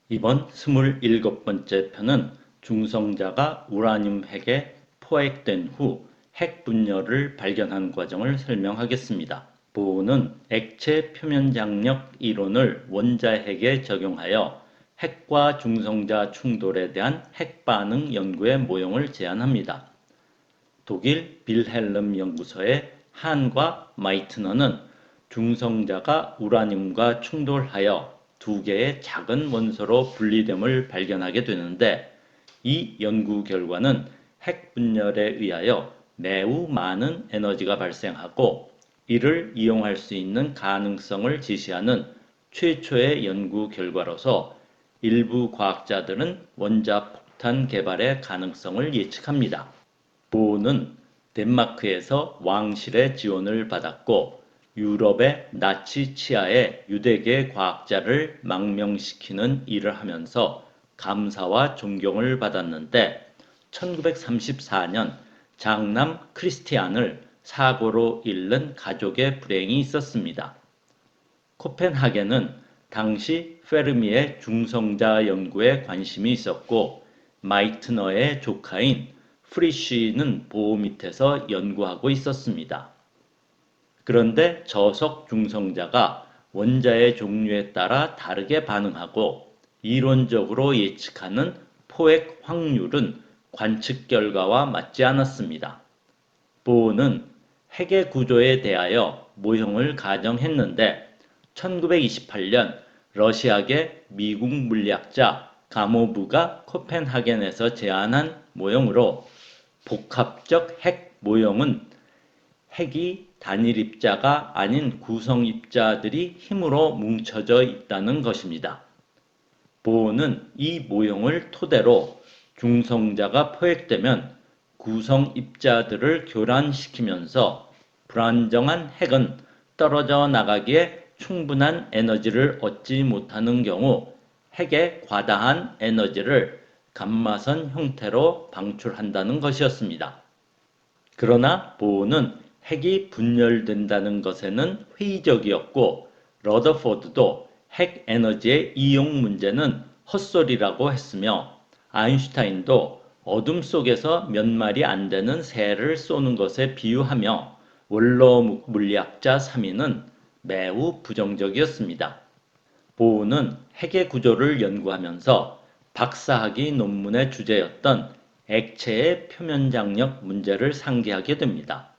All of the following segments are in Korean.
이번 27번째 편은 중성자가 우라늄 핵에 포획된 후 핵 분열을 발견한 과정을 설명하겠습니다. 보는 액체 표면 장력 이론을 원자핵에 적용하여 핵과 중성자 충돌에 대한 핵반응 연구의 모형을 제안합니다. 독일 빌헬름 연구소의 한과 마이트너는 중성자가 우라늄과 충돌하여 두 개의 작은 원소로 분리됨을 발견하게 되는데, 이 연구 결과는 핵 분열에 의하여 매우 많은 에너지가 발생하고 이를 이용할 수 있는 가능성을 제시하는 최초의 연구 결과로서 일부 과학자들은 원자폭탄 개발의 가능성을 예측합니다. 보는 덴마크에서 왕실의 지원을 받았고 유럽의 나치 치하의 유대계 과학자를 망명시키는 일을 하면서 감사와 존경을 받았는데, 1934년 장남 크리스티안을 사고로 잃는 가족의 불행이 있었습니다. 코펜하겐은 당시 페르미의 중성자 연구에 관심이 있었고 마이트너의 조카인 프리쉬는 보호 밑에서 연구하고 있었습니다. 그런데 저속 중성자가 원자의 종류에 따라 다르게 반응하고 이론적으로 예측하는 포획 확률은 관측 결과와 맞지 않았습니다. 보는 핵의 구조에 대하여 모형을 가정했는데, 1928년 러시아계 미국 물리학자 가모브가 코펜하겐에서 제안한 모형으로 복합적 핵 모형은 핵이 단일 입자가 아닌 구성 입자들이 힘으로 뭉쳐져 있다는 것입니다. 보는 이 모형을 토대로 중성자가 포획되면 구성 입자들을 교란시키면서 불안정한 핵은 떨어져 나가기에 충분한 에너지를 얻지 못하는 경우 핵의 과다한 에너지를 감마선 형태로 방출한다는 것이었습니다. 그러나 보는 핵이 분열된다는 것에는 회의적이었고 러더포드도 핵 에너지의 이용 문제는 헛소리라고 했으며, 아인슈타인도 어둠 속에서 몇 마리 안 되는 새를 쏘는 것에 비유하며 원로 물리학자 3인은 매우 부정적이었습니다. 보우는 핵의 구조를 연구하면서 박사학위 논문의 주제였던 액체의 표면 장력 문제를 상기하게 됩니다.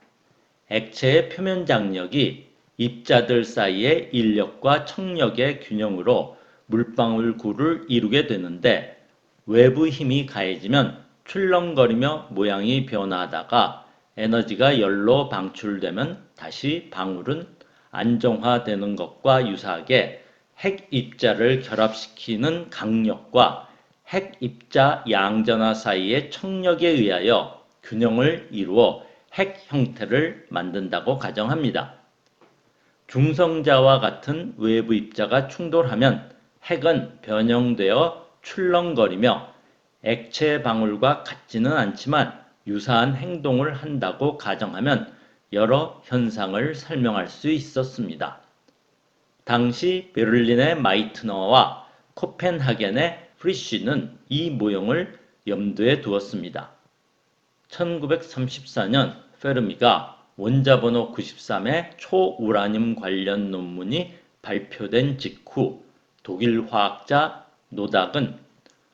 액체의 표면 장력이 입자들 사이의 인력과 청력의 균형으로 물방울구를 이루게 되는데, 외부 힘이 가해지면 출렁거리며 모양이 변화하다가 에너지가 열로 방출되면 다시 방울은 안정화되는 것과 유사하게 핵 입자를 결합시키는 강력과 핵 입자 양전화 사이의 청력에 의하여 균형을 이루어 핵 형태를 만든다고 가정합니다. 중성자와 같은 외부 입자가 충돌하면 핵은 변형되어 출렁거리며 액체 방울과 같지는 않지만 유사한 행동을 한다고 가정하면 여러 현상을 설명할 수 있었습니다. 당시 베를린의 마이트너와 코펜하겐의 프리쉬는 이 모형을 염두에 두었습니다. 1934년 페르미가 원자번호 93의 초우라늄 관련 논문이 발표된 직후 독일 화학자 노닥은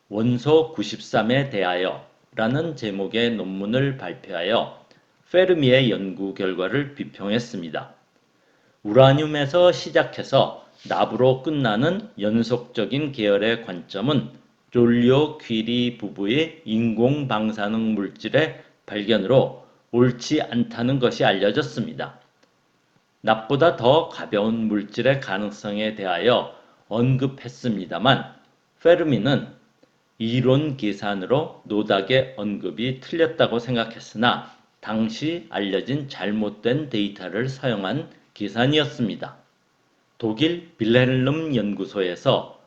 원소 93에 대하여 라는 제목의 논문을 발표하여 페르미의 연구 결과를 비평했습니다. 우라늄에서 시작해서 납으로 끝나는 연속적인 계열의 관점은 졸리오 퀴리 부부의 인공 방사능 물질의 발견으로 옳지 않다는 것이 알려졌습니다. 납보다 더 가벼운 물질의 가능성에 대하여 언급했습니다만, 페르미는 이론 계산으로 노닥의 언급이 틀렸다고 생각했으나 당시 알려진 잘못된 데이터를 사용한 계산이었습니다. 독일 빌헬름 연구소에서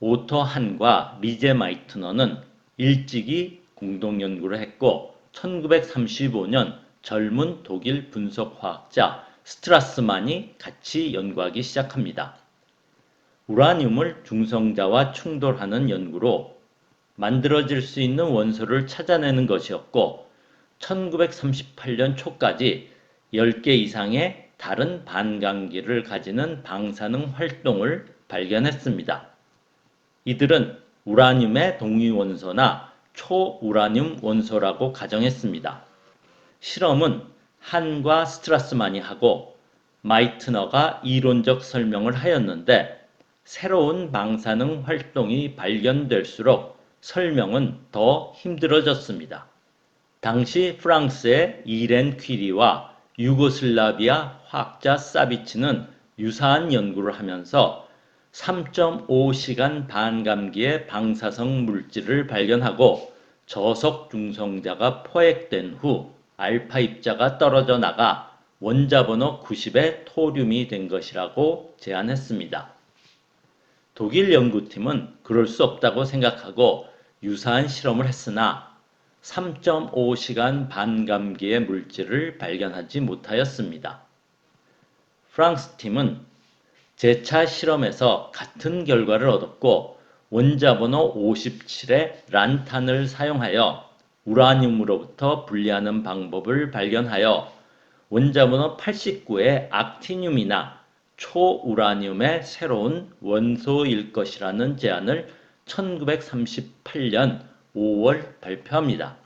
오터 한과 리제 마이트너는 일찍이 공동 연구를 했고 1935년 젊은 독일 분석화학자 스트라스만이 같이 연구하기 시작합니다. 우라늄을 중성자와 충돌하는 연구로 만들어질 수 있는 원소를 찾아내는 것이었고 1938년 초까지 10개 이상의 다른 반감기를 가지는 방사능 활동을 발견했습니다. 이들은 우라늄의 동위원소나 초우라늄 원소라고 가정했습니다. 실험은 한과 스트라스만이 하고 마이트너가 이론적 설명을 하였는데 새로운 방사능 활동이 발견될수록 설명은 더 힘들어졌습니다. 당시 프랑스의 이렌 퀴리와 유고슬라비아 화학자 사비치는 유사한 연구를 하면서 3.5시간 반감기의 방사성 물질을 발견하고 저속 중성자가 포획된 후 알파 입자가 떨어져 나가 원자번호 90의 토륨이 된 것이라고 제안했습니다. 독일 연구팀은 그럴 수 없다고 생각하고 유사한 실험을 했으나 3.5시간 반감기의 물질을 발견하지 못하였습니다. 프랑스 팀은 재차 실험에서 같은 결과를 얻었고 원자번호 57의 란탄을 사용하여 우라늄으로부터 분리하는 방법을 발견하여 원자번호 89의 악티늄이나 초우라늄의 새로운 원소일 것이라는 제안을 1938년 5월 발표합니다.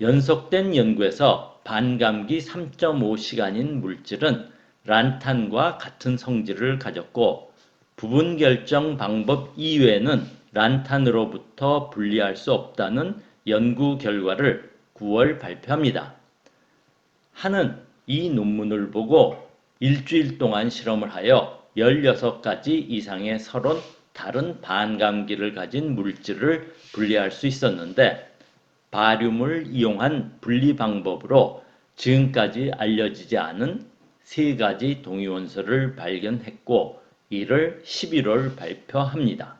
연속된 연구에서 반감기 3.5시간인 물질은 란탄과 같은 성질을 가졌고 부분 결정 방법 이외에는 란탄으로부터 분리할 수 없다는 연구 결과를 9월 발표합니다. 한은 이 논문을 보고 일주일 동안 실험을 하여 16가지 이상의 서로 다른 반감기를 가진 물질을 분리할 수 있었는데 바륨을 이용한 분리 방법으로 지금까지 알려지지 않은 3가지 동위원소를 발견했고 이를 11월 발표합니다.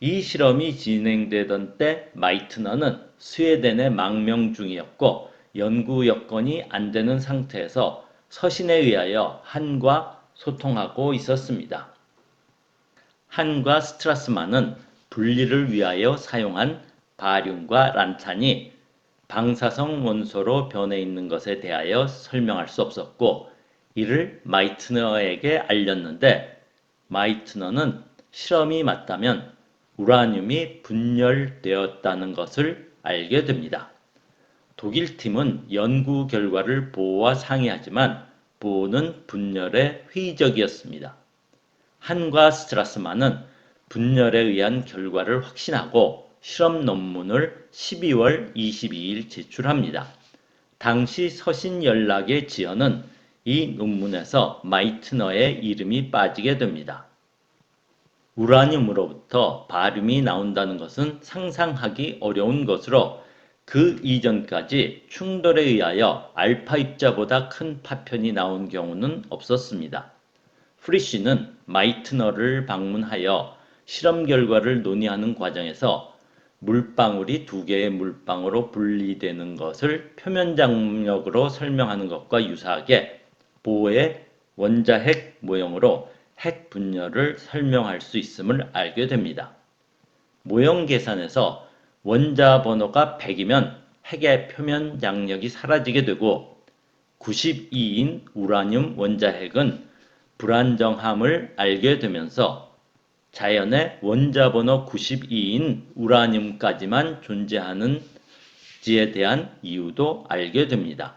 이 실험이 진행되던 때 마이트너는 스웨덴에 망명 중이었고 연구 여건이 안 되는 상태에서 서신에 의하여 한과 소통하고 있었습니다. 한과 스트라스만은 분리를 위하여 사용한 바륨과 란탄이 방사성 원소로 변해 있는 것에 대하여 설명할 수 없었고 이를 마이트너에게 알렸는데 마이트너는 실험이 맞다면 우라늄이 분열되었다는 것을 알게 됩니다. 독일 팀은 연구 결과를 보호와 상의하지만 보호는 분열에 회의적이었습니다. 한과 스트라스만은 분열에 의한 결과를 확신하고 실험 논문을 12월 22일 제출합니다. 당시 서신 연락의 지연은 이 논문에서 마이트너의 이름이 빠지게 됩니다. 우라늄으로부터 바륨이 나온다는 것은 상상하기 어려운 것으로 그 이전까지 충돌에 의하여 알파 입자보다 큰 파편이 나온 경우는 없었습니다. 프리쉬는 마이트너를 방문하여 실험 결과를 논의하는 과정에서 물방울이 2개의 물방울로 분리되는 것을 표면장력으로 설명하는 것과 유사하게 보호의 원자핵 모형으로 핵 분열을 설명할 수 있음을 알게 됩니다. 모형 계산에서 원자 번호가 100이면 핵의 표면 장력이 사라지게 되고 92인 우라늄 원자핵은 불안정함을 알게 되면서 자연의 원자 번호 92인 우라늄까지만 존재하는지에 대한 이유도 알게 됩니다.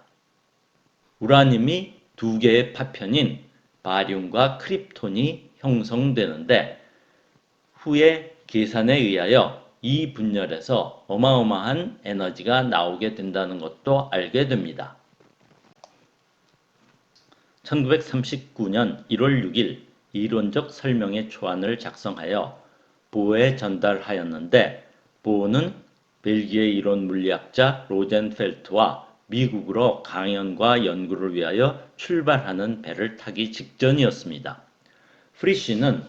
우라늄이 2개의 파편인 바륨과 크립톤이 형성되는데 후에 계산에 의하여 이 분열에서 어마어마한 에너지가 나오게 된다는 것도 알게 됩니다. 1939년 1월 6일 이론적 설명의 초안을 작성하여 보어에 전달하였는데 보어는 벨기에 이론 물리학자 로젠펠트와 미국으로 강연과 연구를 위하여 출발하는 배를 타기 직전이었습니다. 프리쉬는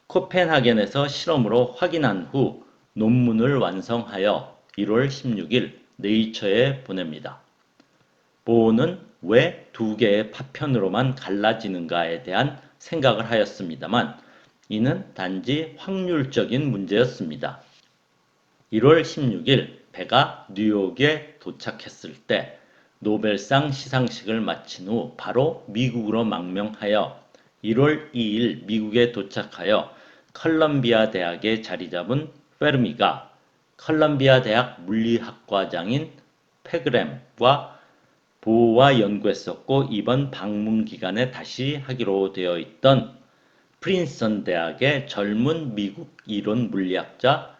코펜하겐에서 실험으로 확인한 후 논문을 완성하여 1월 16일 네이처에 보냅니다. 보어는 왜 2개의 파편으로만 갈라지는가에 대한 생각을 하였습니다만 이는 단지 확률적인 문제였습니다. 1월 16일 배가 뉴욕에 도착했을 때 노벨상 시상식을 마친 후 바로 미국으로 망명하여 1월 2일 미국에 도착하여 컬럼비아 대학에 자리 잡은 페르미가 컬럼비아 대학 물리학과장인 페그램과 보호와 연구했었고 이번 방문 기간에 다시 하기로 되어 있던 프린스턴 대학의 젊은 미국 이론 물리학자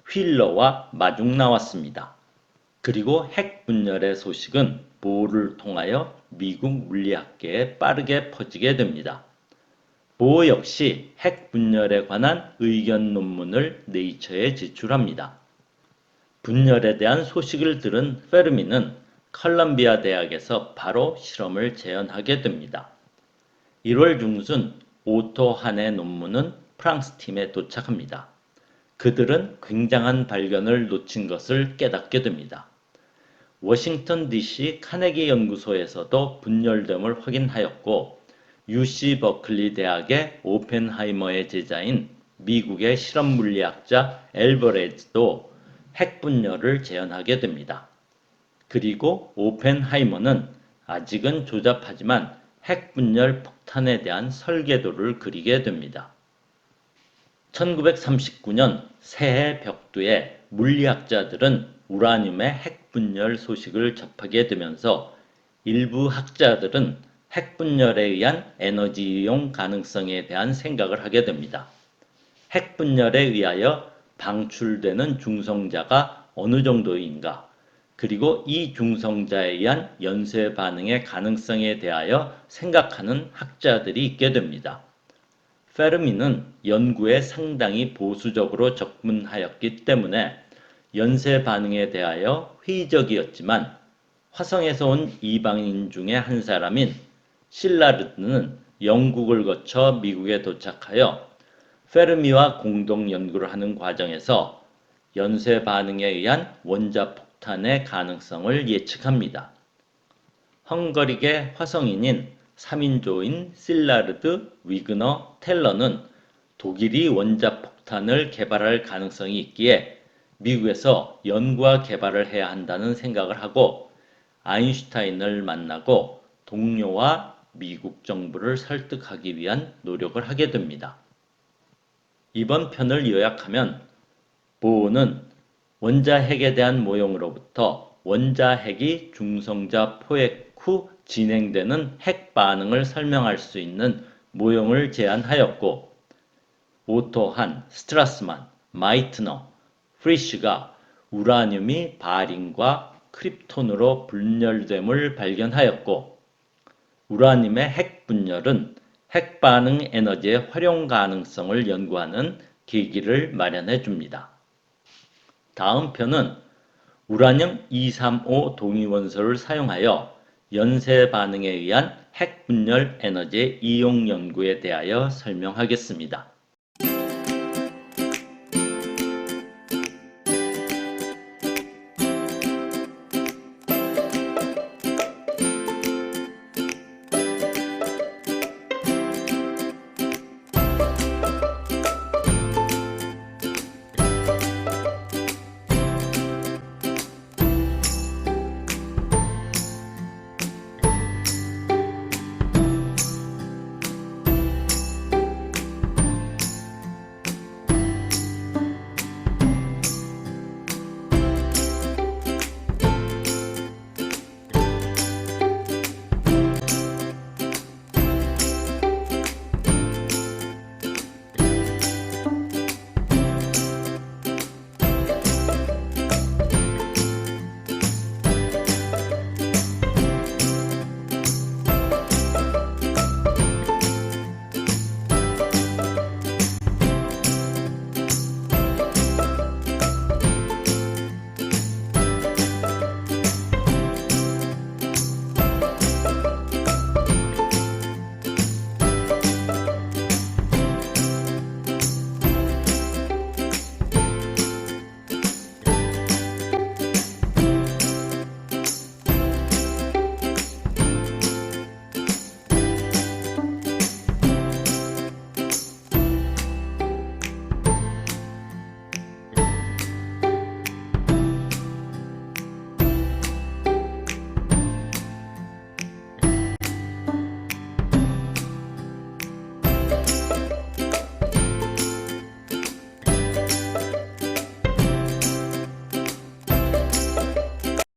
휠러와 마중 나왔습니다. 그리고 핵 분열의 소식은 보호를 통하여 미국 물리학계에 빠르게 퍼지게 됩니다. 보호 역시 핵 분열에 관한 의견 논문을 네이처에 제출합니다. 분열에 대한 소식을 들은 페르미는 컬럼비아 대학에서 바로 실험을 재현하게 됩니다. 1월 중순 오토 한의 논문은 프랑스 팀에 도착합니다. 그들은 굉장한 발견을 놓친 것을 깨닫게 됩니다. 워싱턴 DC 카네기 연구소에서도 분열됨을 확인하였고 UC 버클리 대학의 오펜하이머의 제자인 미국의 실험 물리학자 엘버레즈도 핵분열을 재현하게 됩니다. 그리고 오펜하이머는 아직은 조잡하지만 핵분열 폭탄에 대한 설계도를 그리게 됩니다. 1939년 새해 벽두에 물리학자들은 우라늄의 핵분열 소식을 접하게 되면서 일부 학자들은 핵분열에 의한 에너지 이용 가능성에 대한 생각을 하게 됩니다. 핵분열에 의하여 방출되는 중성자가 어느 정도인가, 그리고 이 중성자에 의한 연쇄 반응의 가능성에 대하여 생각하는 학자들이 있게 됩니다. 페르미는 연구에 상당히 보수적으로 접근하였기 때문에 연쇄 반응에 대하여 회의적이었지만 화성에서 온 이방인 중에 한 사람인 실라르드는 영국을 거쳐 미국에 도착하여 페르미와 공동 연구를 하는 과정에서 연쇄 반응에 의한 원자폭탄의 가능성을 예측합니다. 헝가리계 화성인인 3인조인 실라르드, 위그너, 텔러는 독일이 원자폭탄을 개발할 가능성이 있기에 미국에서 연구와 개발을 해야 한다는 생각을 하고 아인슈타인을 만나고 동료와 미국 정부를 설득하기 위한 노력을 하게 됩니다. 이번 편을 요약하면 보어는 원자핵에 대한 모형으로부터 원자핵이 중성자 포획 후 진행되는 핵 반응을 설명할 수 있는 모형을 제안하였고 오토 한, 스트라스만, 마이트너, 프리쉬가 우라늄이 바린과 크립톤으로 분열됨을 발견하였고 우라늄의 핵 분열은 핵 반응 에너지의 활용 가능성을 연구하는 계기를 마련해 줍니다. 다음 편은 우라늄 235 동위원소를 사용하여 연쇄 반응에 의한 핵 분열 에너지의 이용 연구에 대하여 설명하겠습니다.